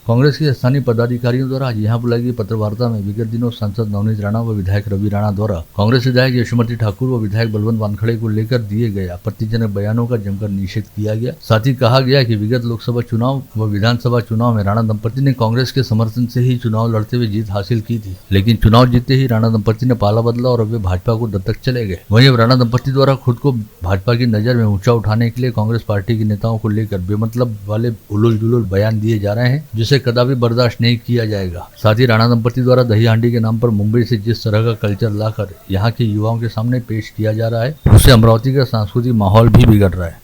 कांग्रेस के स्थानीय पदाधिकारियों द्वारा आज यहाँ बुलाई गई पत्रवार्ता में विगत दिनों सांसद नवनीत राणा व विधायक रवि राणा द्वारा कांग्रेस विधायक यशोमती ठाकुर व विधायक बलवंत वानखड़े को लेकर दिए गए आपत्तिजनक बयानों का जमकर निषेध किया गया। साथ ही कहा गया कि विगत लोकसभा चुनाव व विधानसभा चुनाव में राणा दंपति ने कांग्रेस के समर्थन से ही चुनाव लड़ते हुए जीत हासिल की थी, लेकिन चुनाव जीतते ही राणा दंपति ने पाला बदला और अब वे भाजपा को दत्तक चले गए। वहीं अब राणा दंपति द्वारा खुद को भाजपा की नजर में ऊंचा उठाने के लिए कांग्रेस पार्टी के नेताओं को लेकर बेमतलब वाले उलूल जुलूल बयान दिए जा रहे हैं, जिसे कदापि बर्दाश्त नहीं किया जाएगा। साथ ही राणा दंपति द्वारा दही हांडी के नाम पर मुंबई से जिस तरह का कल्चर लाकर यहाँ के युवाओं के सामने पेश किया जा रहा है, उससे अमरावती का सांस्कृतिक माहौल भी बिगड़ रहा है।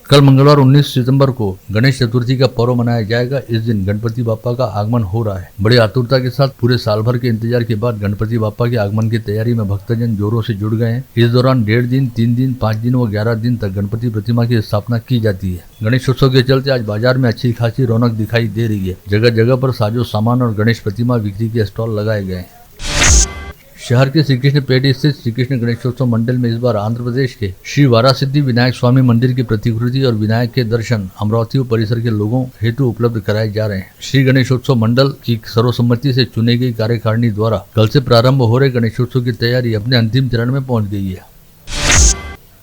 कल मंगलवार 19 सितंबर को गणेश चतुर्थी का पर्व मनाया जाएगा। इस दिन गणपति बापा का आगमन हो रहा है। बड़ी आतुरता के साथ पूरे साल भर के इंतजार के बाद गणपति बापा के आगमन की तैयारी में भक्तजन जोरों से जुड़ गए हैं। इस दौरान 1.5 दिन, 3 दिन, 5 दिन व 11 दिन तक गणपति प्रतिमा की स्थापना की जाती है। गणेशोत्सव के चलते आज बाजार में अच्छी खासी रौनक दिखाई दे रही है। जगह जगह पर साजो सामान और गणेश प्रतिमा बिक्री के स्टॉल लगाए गए हैं। शहर के श्री कृष्ण पेट स्थित श्री कृष्ण गणेशोत्सव मंडल में इस बार आंध्र प्रदेश के श्री वारासिद्धि विनायक स्वामी मंदिर की प्रतिकृति और विनायक के दर्शन अमरावती परिसर के लोगों हेतु उपलब्ध कराए जा रहे हैं। श्री गणेशोत्सव मंडल की सर्वसम्मति से चुनी गई कार्यकारिणी द्वारा कल से प्रारंभ हो रहे गणेशोत्सव की तैयारी अपने अंतिम चरण में पहुंच गई है।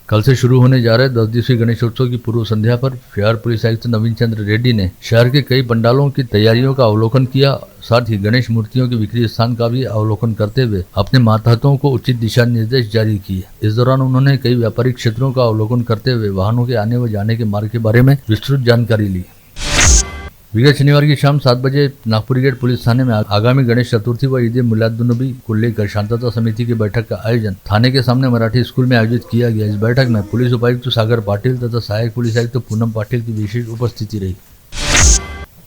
कल से शुरू होने जा रहे 10 दिवसीय गणेशोत्सव की पूर्व संध्या पर शहर पुलिस आयुक्त नवीन चंद्र रेड्डी ने शहर के कई पंडालों की तैयारियों का अवलोकन किया। साथ ही गणेश मूर्तियों के बिक्री स्थान का भी अवलोकन करते हुए अपने मातहतों को उचित दिशा निर्देश जारी किए। इस दौरान उन्होंने कई व्यापारिक क्षेत्रों का अवलोकन करते हुए वाहनों के आने व जाने के मार्ग के बारे में विस्तृत जानकारी ली। विगत शनिवार की शाम 7 बजे नागपुरी गेट पुलिस थाने में आगामी गणेश चतुर्थी व ईद मिलादुन्नबी को लेकर शांतता समिति की बैठक का आयोजन थाने के सामने मराठी स्कूल में आयोजित किया गया। इस बैठक में पुलिस उपायुक्त सागर पाटिल तथा सहायक पुलिस आयुक्त पूनम पाटिल की विशेष उपस्थिति रही।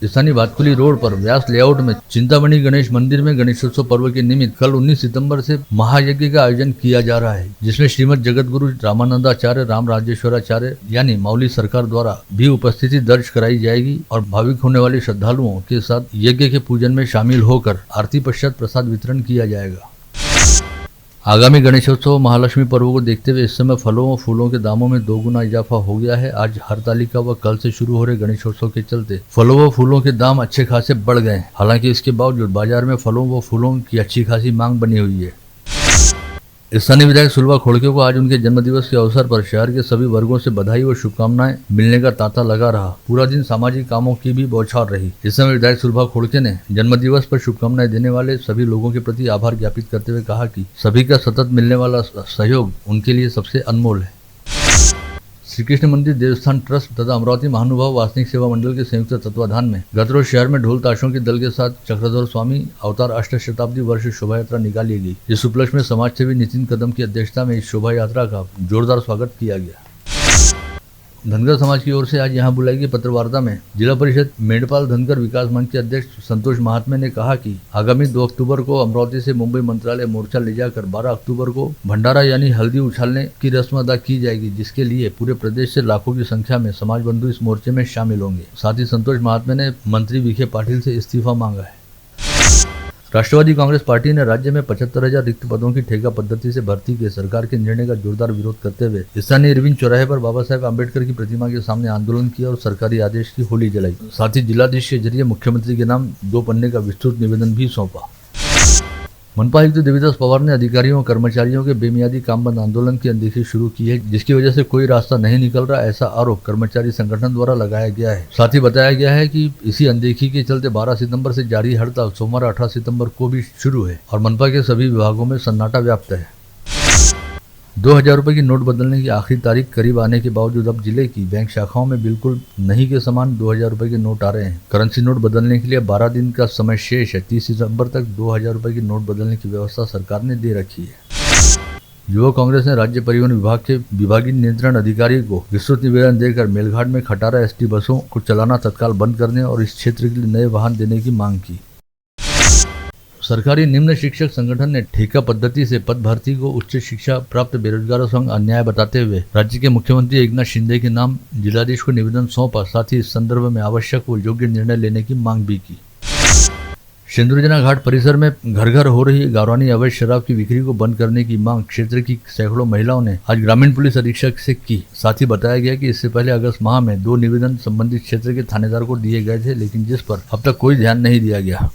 स्थानीय भातकुली रोड पर व्यास लेआउट में चिंतामणि गणेश मंदिर में गणेशोत्सव पर्व के निमित्त कल 19 सितंबर से महायज्ञ का आयोजन किया जा रहा है, जिसमें श्रीमद जगतगुरु रामानंदाचार्य राम राजेश्वराचार्य यानी मौली सरकार द्वारा भी उपस्थिति दर्ज कराई जाएगी और भाविक होने वाले श्रद्धालुओं के साथ यज्ञ के पूजन में शामिल होकर आरती पश्चात प्रसाद वितरण किया जाएगा। आगामी गणेशोत्सव महालक्ष्मी पर्व को देखते हुए इस समय फलों व फूलों के दामों में 2 गुना इजाफा हो गया है। आज हरतालिका व कल से शुरू हो रहे गणेशोत्सव के चलते फलों व फूलों के दाम अच्छे खासे बढ़ गए हैं। हालांकि इसके बावजूद बाजार में फलों व फूलों की अच्छी खासी मांग बनी हुई है। स्थानीय विधायक सुलभा खोड़के को आज उनके जन्मदिवस के अवसर पर शहर के सभी वर्गों से बधाई व शुभकामनाएं मिलने का तांता लगा रहा। पूरा दिन सामाजिक कामों की भी बौछार रही। इस समय विधायक सुलभा खोड़के ने जन्मदिवस पर शुभकामनाएं देने वाले सभी लोगों के प्रति आभार ज्ञापित करते हुए कहा कि सभी का सतत मिलने वाला सहयोग उनके लिए सबसे अनमोल है। श्री कृष्ण मंदिर देवस्थान ट्रस्ट तथा अमरावती महानुभाव वासनिक सेवा मंडल के संयुक्त तत्वाधान में गत रोज शहर में ढोल ताशों के दल के साथ चक्रधर स्वामी अवतार अष्ट शताब्दी वर्ष शोभा यात्रा निकाली गई। इस उपलक्ष्य में समाज सेवी नितिन कदम की अध्यक्षता में इस शोभा यात्रा का जोरदार स्वागत किया गया। धनगर समाज की ओर से आज यहां बुलाई गई पत्रवार्ता में जिला परिषद मेंढपाल धनगर विकास मंच के अध्यक्ष संतोष महात्मे ने कहा कि आगामी 2 अक्टूबर को अमरावती से मुंबई मंत्रालय मोर्चा ले जाकर 12 अक्टूबर को भंडारा यानी हल्दी उछालने की रस्म अदा की जाएगी, जिसके लिए पूरे प्रदेश से लाखों की संख्या में समाज बंधु इस मोर्चे में शामिल होंगे। साथ ही संतोष महात्मे ने मंत्री विखे पाटिल से इस्तीफा मांगा है। राष्ट्रवादी कांग्रेस पार्टी ने राज्य में 75,000 रिक्त पदों की ठेका पद्धति से भर्ती के सरकार के निर्णय का जोरदार विरोध करते हुए स्थानीय अरविंद चौराहे पर बाबा साहेब आम्बेडकर की प्रतिमा के सामने आंदोलन किया और सरकारी आदेश की होली जलाई। साथ ही जिलाधीश के जरिए मुख्यमंत्री के नाम 2 पन्ने का विस्तृत निवेदन भी सौंपा। मनपा आयुक्त देवीदास पवार ने अधिकारियों और कर्मचारियों के बेमियादी काम बंद आंदोलन की अनदेखी शुरू की है, जिसकी वजह से कोई रास्ता नहीं निकल रहा, ऐसा आरोप कर्मचारी संगठन द्वारा लगाया गया है। साथ ही बताया गया है कि इसी अनदेखी के चलते 12 सितंबर से जारी हड़ताल सोमवार 18 सितंबर को भी शुरू है और मनपा के सभी विभागों में सन्नाटा व्याप्त है। 2000 रुपए की नोट बदलने की आखिरी तारीख करीब आने के बावजूद अब जिले की बैंक शाखाओं में बिल्कुल नहीं के समान 2000 रुपए के नोट आ रहे हैं। करेंसी नोट बदलने के लिए 12 दिन का समय शेष है। 30 सितंबर तक 2000 रुपए की नोट बदलने की व्यवस्था सरकार ने दे रखी है। युवा कांग्रेस ने राज्य परिवहन विभाग के विभागीय नियंत्रण अधिकारी को विस्तृत निवेदन देकर मेलघाट में खटारा एसटी बसों को चलाना तत्काल बंद करने और इस क्षेत्र के लिए नए वाहन देने की मांग की। सरकारी निम्न शिक्षक संगठन ने ठेका पद्धति से पद भर्ती को उच्च शिक्षा प्राप्त बेरोजगारों संग अन्याय बताते हुए राज्य के मुख्यमंत्री एकनाथ शिंदे के नाम जिलाधीश को निवेदन सौंपा। साथ ही इस संदर्भ में आवश्यक व योग्य निर्णय लेने की मांग भी की। सिंदूरजना घाट परिसर में घर घर हो रही गारवानी अवैध शराब की बिक्री को बंद करने की मांग क्षेत्र की सैकड़ों महिलाओं ने आज ग्रामीण पुलिस अधीक्षक से की। साथ ही बताया गया कि इससे पहले अगस्त माह में 2 निवेदन संबंधित क्षेत्र के थानेदार को दिए गए थे, लेकिन जिस पर अब तक कोई ध्यान नहीं दिया गया।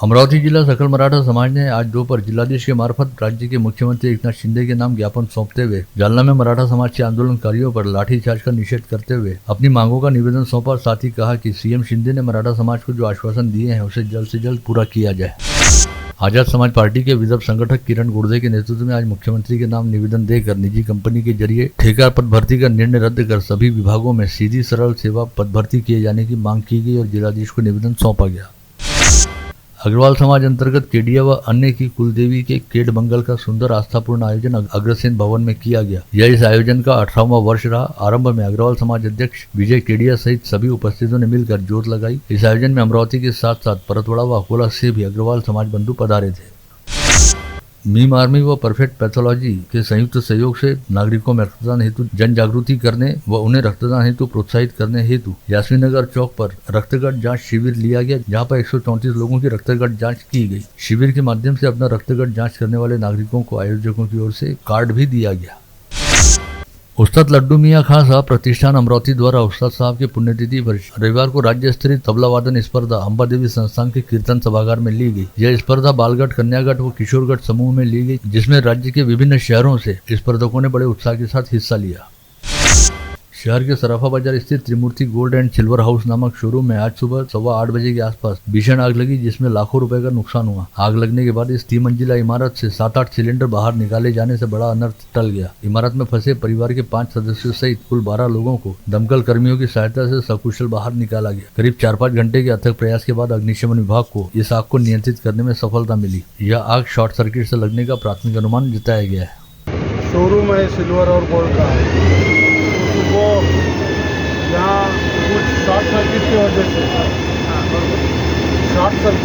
अमरावती जिला सकल मराठा समाज ने आज दोपहर जिलाधीश के मार्फत राज्य के मुख्यमंत्री एकनाथ शिंदे के नाम ज्ञापन सौंपते हुए जालना में मराठा समाज के आंदोलनकारियों पर लाठीचार्ज का निषेध करते हुए अपनी मांगों का निवेदन सौंपा। साथ ही कहा कि सीएम शिंदे ने मराठा समाज को जो आश्वासन दिए हैं उसे जल्द से जल्द पूरा किया जाए। आजाद समाज पार्टी के विदर्भ संगठक किरण गुर्दे के नेतृत्व में आज मुख्यमंत्री के नाम निवेदन देकर निजी कंपनी के जरिए ठेका पद भर्ती का निर्णय रद्द कर सभी विभागों में सीधी सरल सेवा पद भर्ती किए जाने की मांग की गई और जिलाधीश को निवेदन सौंपा गया। अग्रवाल समाज अंतर्गत केडिया व अन्य की कुलदेवी के केड मंगल का सुंदर आस्थापूर्ण आयोजन अग्रसेन भवन में किया गया। यह इस आयोजन का 18वां वर्ष रहा। आरंभ में अग्रवाल समाज अध्यक्ष विजय केडिया सहित सभी उपस्थितों ने मिलकर जोत लगाई। इस आयोजन में अमरावती के साथ साथ परतवाड़ा व अकोला से भी अग्रवाल समाज बंधु पधारे थे। मीम आर्मी व परफेक्ट पैथोलॉजी के संयुक्त सहयोग से नागरिकों में रक्तदान हेतु जन जागृति करने व उन्हें रक्तदान हेतु प्रोत्साहित करने हेतु यास्मीन नगर चौक पर रक्तगढ़ जांच शिविर लिया गया, जहां पर 134 लोगों की रक्तगढ़ जांच की गई। शिविर के माध्यम से अपना रक्तगढ़ जांच करने वाले नागरिकों को आयोजकों की ओर से कार्ड भी दिया गया। उस्ताद लड्डू मियां खान साहब प्रतिष्ठान अमरावती द्वारा उस्ताद साहब की पुण्यतिथि पर रविवार को राज्य स्तरीय तबला वादन स्पर्धा अंबा देवी संस्थान के कीर्तन सभागार में ली गई। यह स्पर्धा बालगढ़, कन्यागढ़ व किशोरगढ़ समूह में ली गई, जिसमें राज्य के विभिन्न शहरों से स्पर्धकों ने बड़े उत्साह के साथ हिस्सा लिया। शहर के सराफा बाजार स्थित त्रिमूर्ति गोल्ड एंड सिल्वर हाउस नामक शोरूम में आज सुबह 8:15 बजे के आसपास भीषण आग लगी, जिसमें लाखों रुपए का नुकसान हुआ। आग लगने के बाद इस 3 मंजिला इमारत से 7-8 सिलेंडर बाहर निकाले जाने से बड़ा अनर्थ टल गया। इमारत में फंसे परिवार के 5 सदस्यों सहित कुल 12 लोगों को दमकल कर्मियों की सहायता से सकुशल बाहर निकाला गया। करीब 4-5 घंटे के अथक प्रयास के बाद अग्निशमन विभाग को इस आग को नियंत्रित करने में सफलता मिली। यह आग शॉर्ट सर्किट से लगने का प्राथमिक अनुमान जताया गया है। शोरूम है सिल्वर और गोल्ड का, वो यहाँ कुछ शॉर्ट सर्किट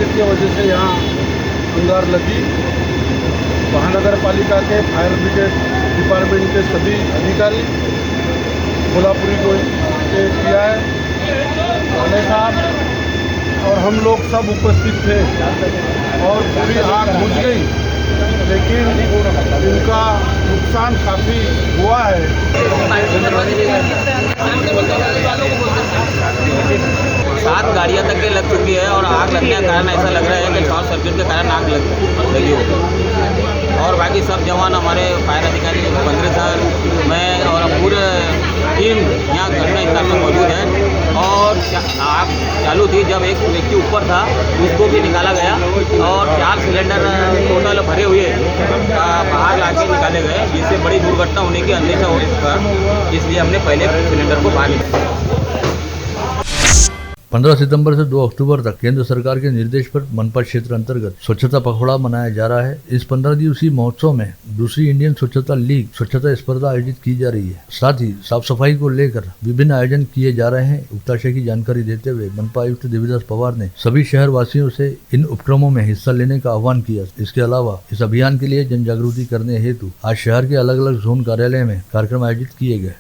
की वजह से यहाँ अंगार लगी। महानगर पालिका के फायर ब्रिगेड डिपार्टमेंट के सभी अधिकारी कोल्हापुरी को किया है, थाने साहब और हम लोग सब उपस्थित थे और पूरी आग बुझ गई, लेकिन इनका नुकसान काफ़ी हुआ है। 7 गाड़ियाँ तक के लग चुकी है और आग लगने का कारण ऐसा लग रहा है कि शॉर्ट सर्किट के कारण आग लगी होगी। और बाकी सब जवान हमारे फायर अधिकारी 15 सर, मैं और पूरे टीम यहाँ घटनास्थल में मौजूद है। और आग चालू थी जब एक व्यक्ति ऊपर था, उसको भी निकाला गया और 4 सिलेंडर टोटल भरे हुए बाहर लाके निकाले गए, जिससे बड़ी दुर्घटना होने की अंदेशा हो चुका, इसलिए हमने पहले सिलेंडर को बाहर निकाला। 15 सितंबर से 2 अक्टूबर तक केंद्र सरकार के निर्देश पर मनपा क्षेत्र अंतर्गत स्वच्छता पखवाड़ा मनाया जा रहा है। इस 15 दिवसीय महोत्सव में दूसरी इंडियन स्वच्छता लीग स्वच्छता स्पर्धा आयोजित की जा रही है। साथ ही साफ सफाई को लेकर विभिन्न आयोजन किए जा रहे हैं। उक्त आशय की जानकारी देते हुए मनपा आयुक्त देवीदास पवार ने सभी शहर वासियों से इन उपक्रमों में हिस्सा लेने का आह्वान किया। इसके अलावा इस अभियान के लिए जन जागृति करने हेतु आज शहर के अलग अलग जोन कार्यालय में कार्यक्रम आयोजित किए गए।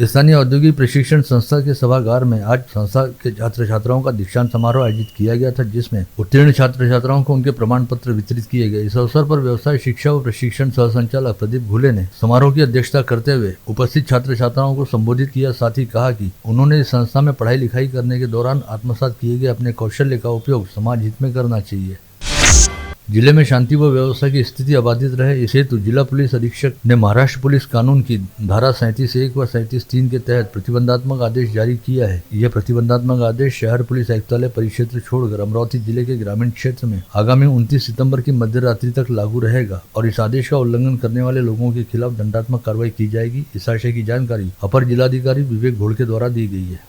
स्थानीय औद्योगिक प्रशिक्षण संस्था के सभागार में आज संस्था के छात्र छात्राओं का दीक्षांत समारोह आयोजित किया गया था, जिसमें उत्तीर्ण छात्र छात्राओं को उनके प्रमाण पत्र वितरित किए गए। इस अवसर पर व्यवसाय शिक्षा व प्रशिक्षण सह संचालक प्रदीप घुले ने समारोह की अध्यक्षता करते हुए उपस्थित छात्र छात्राओं को संबोधित किया। साथ ही कहा कि उन्होंने इस संस्था में पढ़ाई लिखाई करने के दौरान आत्मसात किए गए अपने कौशल्य का उपयोग समाज हित में करना चाहिए। जिले में शांति व व्यवस्था की स्थिति अबाधित रहे, इस हेतु जिला पुलिस अधीक्षक ने महाराष्ट्र पुलिस कानून की धारा 37(1) व 37(3) के तहत प्रतिबंधात्मक आदेश जारी किया है। यह प्रतिबंधात्मक आदेश शहर पुलिस आयुक्तालय परिक्षेत्र छोड़कर अमरावती जिले के ग्रामीण क्षेत्र में आगामी 29 सितंबर की मध्य रात्रि तक लागू रहेगा और इस आदेश का उल्लंघन करने वाले लोगों के खिलाफ दंडात्मक कार्रवाई की जाएगी। इस आशय की जानकारी अपर जिलाधिकारी विवेक घोड़के द्वारा दी गई है।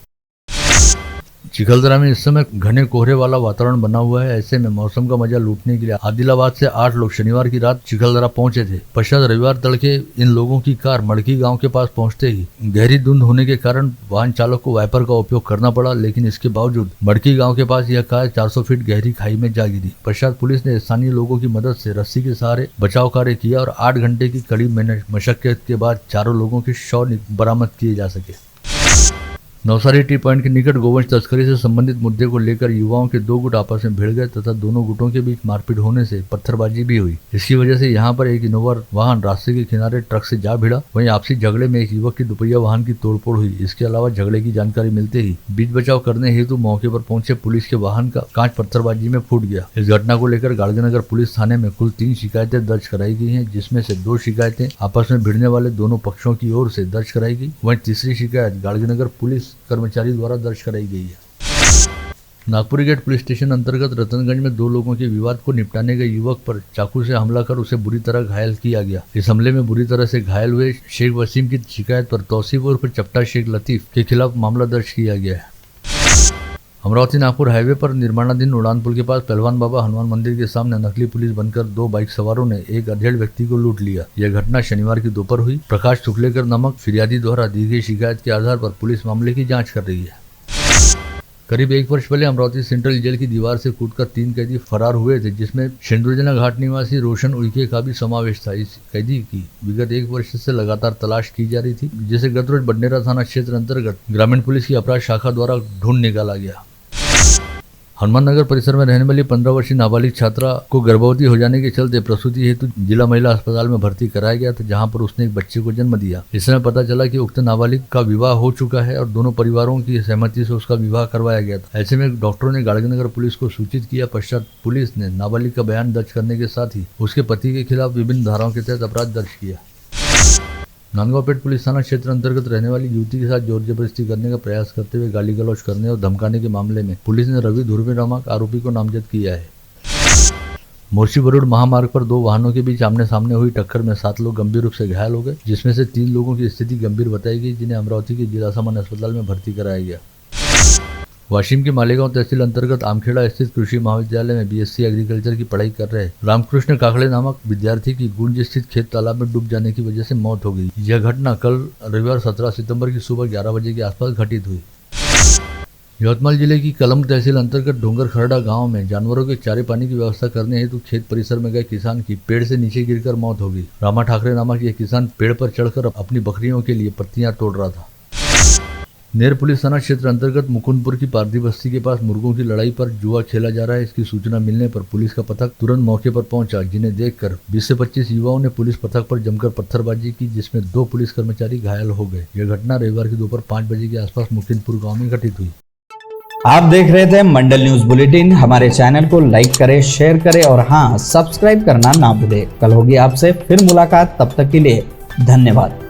चिखलदरा में इस समय घने कोहरे वाला वातावरण बना हुआ है। ऐसे में मौसम का मजा लूटने के लिए आदिलाबाद से 8 लोग शनिवार की रात चिखलदरा पहुंचे थे। पश्चात रविवार तड़के इन लोगों की कार मड़की गांव के पास पहुंचते ही गहरी धुंध होने के कारण वाहन चालक को वाइपर का उपयोग करना पड़ा, लेकिन इसके बावजूद मड़की गांव के पास यह कार 400 फीट गहरी खाई में जा गिरी। पश्चात पुलिस ने स्थानीय लोगों की मदद से रस्सी के सहारे बचाव कार्य किया और 8 घंटे की कड़ी मशक्कत के बाद चारों लोगों के शव बरामद किए जा सके। नवसारी टी पॉइंट के निकट गोवंश तस्करी से संबंधित मुद्दे को लेकर युवाओं के दो गुट आपस में भिड़ गए तथा दोनों गुटों के बीच मारपीट होने से पत्थरबाजी भी हुई। इसकी वजह से यहां पर एक इनोवा वाहन रास्ते के किनारे ट्रक से जा भिड़ा। वहीं आपसी झगड़े में एक युवक की दुपहिया वाहन की तोड़फोड़ हुई। इसके अलावा झगड़े की जानकारी मिलते ही बीच बचाव करने हेतु मौके पर पहुंचे पुलिस के वाहन का कांच पत्थरबाजी में फूट गया। इस घटना को लेकर गाड़गीनगर पुलिस थाने में कुल 3 शिकायतें दर्ज कराई गई हैं, जिसमें से 2 शिकायतें आपस में भिड़ने वाले दोनों पक्षों की ओर से दर्ज कराई गई। वहीं तीसरी शिकायत गाड़गीनगर पुलिस कर्मचारी द्वारा दर्ज कराई गई है। नागपुरी गेट पुलिस स्टेशन अंतर्गत रतनगंज में 2 लोगों के विवाद को निपटाने गए युवक पर चाकू से हमला कर उसे बुरी तरह घायल किया गया। इस हमले में बुरी तरह से घायल हुए शेख वसीम की शिकायत पर तौसीफ उर्फ चपटा शेख लतीफ के खिलाफ मामला दर्ज किया गया है। अमरावती नागपुर हाईवे पर निर्माणाधीन उड़ान पुल के पास पहलवान बाबा हनुमान मंदिर के सामने नकली पुलिस बनकर 2 बाइक सवारों ने एक अधेड़ व्यक्ति को लूट लिया। यह घटना शनिवार की दोपहर हुई। प्रकाश शुक्लेकर नामक फिरियादी द्वारा दी गई शिकायत के आधार पर पुलिस मामले की जांच कर रही है। करीब 1 वर्ष पहले अमरावती सेंट्रल जेल की दीवार से कूदकर 3 कैदी फरार हुए थे, जिसमें शेंदुरजना घाट निवासी रोशन उइके का भी समावेश था। इस कैदी की विगत 1 वर्ष से लगातार तलाश की जा रही थी, जिसे गत रोज बडनेरा थाना क्षेत्र अंतर्गत ग्रामीण पुलिस की अपराध शाखा द्वारा ढूंढ निकाला गया। हनुमान नगर परिसर में रहने वाली 15 वर्षीय नाबालिग छात्रा को गर्भवती हो जाने के चलते प्रसूति हेतु जिला महिला अस्पताल में भर्ती कराया गया था, जहां पर उसने एक बच्चे को जन्म दिया। इस समय पता चला कि उक्त नाबालिग का विवाह हो चुका है और दोनों परिवारों की सहमति से उसका विवाह करवाया गया था। ऐसे में डॉक्टरों ने गाड़गीनगर पुलिस को सूचित किया। पश्चात पुलिस ने नाबालिग का बयान दर्ज करने के साथ ही उसके पति के खिलाफ विभिन्न धाराओं के तहत अपराध दर्ज किया। नांदगांवपेट पुलिस थाना क्षेत्र अंतर्गत रहने वाली युवती के साथ जोर जबरदस्ती करने का प्रयास करते हुए गाली गलौज करने और धमकाने के मामले में पुलिस ने रवि धुर्वे नामक आरोपी को नामजद किया है। मोर्शी बरूड महामार्ग पर 2 वाहनों के बीच आमने सामने हुई टक्कर में 7 लोग गंभीर रूप से घायल हो गए, जिसमें से 3 लोगों की स्थिति गंभीर बताई गई, जिन्हें अमरावती के जिला सामान्य अस्पताल में भर्ती कराया गया। वाशिम के मालेगांव तहसील अंतर्गत आमखेड़ा स्थित कृषि महाविद्यालय में बीएससी एग्रीकल्चर की पढ़ाई कर रहे रामकृष्ण काकड़े नामक विद्यार्थी की गुंज स्थित खेत तालाब में डूब जाने की वजह से मौत हो गई। यह घटना कल रविवार 17 सितंबर की सुबह 11 बजे के आसपास घटित हुई। यवतमाल जिले की कलम तहसील अंतर्गत डोंगर खरड़ा गांव में जानवरों के चारे पानी की व्यवस्था करने हेतु खेत परिसर में गए किसान की पेड़ से नीचे गिरकर मौत हो गई। रामा ठाकरे नामक यह किसान पेड़ पर चढ़कर अपनी बकरियों के लिए पत्तियां तोड़ रहा था। नेर पुलिस थाना क्षेत्र अंतर्गत मुकुंदपुर की पारदी बस्ती के पास मुर्गों की लड़ाई पर जुआ खेला जा रहा है। इसकी सूचना मिलने पर पुलिस का पथक तुरंत मौके पर पहुंचा, जिन्हें देखकर 20 से 25 युवाओं ने पुलिस पथक पर जमकर पत्थरबाजी की, जिसमें 2 पुलिस कर्मचारी घायल हो गए। यह घटना रविवार की दोपहर 5 बजे के आसपास मुकुंदपुर गाँव में घटित हुई। आप देख रहे थे मंडल न्यूज बुलेटिन। हमारे चैनल को लाइक करें, शेयर करें और हाँ, सब्सक्राइब करना ना भूलें। कल होगी आपसे फिर मुलाकात, तब तक के लिए धन्यवाद।